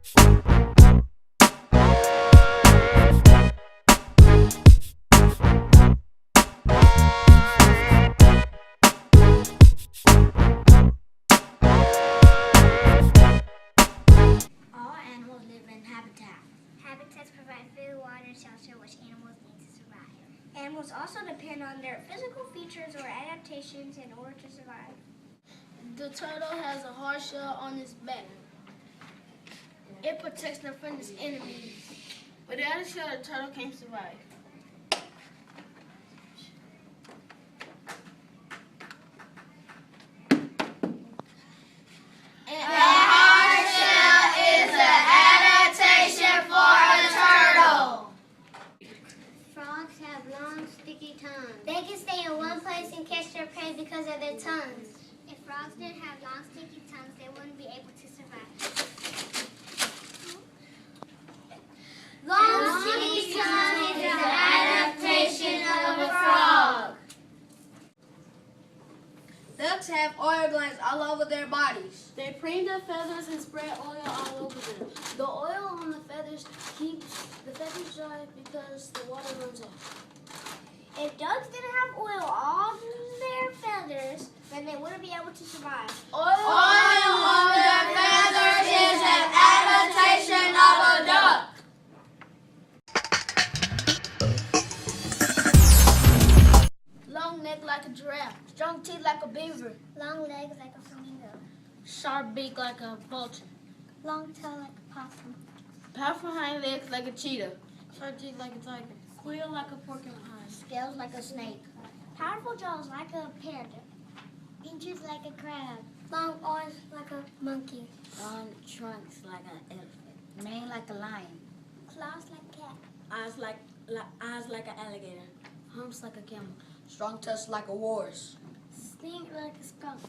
All animals live in habitats. Habitats provide food, water, and shelter which animals need to survive. Animals also depend on their physical features or adaptations in order to survive. The turtle has a hard shell on its back. It protects them from its enemies. Without a shell, the turtle can't survive. Frogs have long, sticky tongues. They can stay in one place and catch their prey because of their tongues. If frogs didn't have long, sticky tongues, they wouldn't be able to survive. Long, sticky tongue is an adaptation of a frog. Ducks have oil glands all over their bodies. They preen their feathers and spread oil all over them. The oil on the feathers keeps the feathers dry because the water runs off. If ducks didn't have oil on their feathers, then they wouldn't be able to survive. Oil on their feathers is an adaptation of a duck. Long neck like a giraffe, strong teeth like a beaver, Long legs like a flamingo. sharp beak like a vulture, Long tail like a possum. powerful hind legs like a cheetah, short teeth like a tiger, squeal like a porcupine, Scales like a snake. Powerful jaws like a panda. Inches like a crab. Long arms like a monkey. Long trunks like an elephant. Mane like a lion. Claws like a cat. eyes like an alligator, Humps like a camel. Strong tusks like a walrus. Sting like a skunk.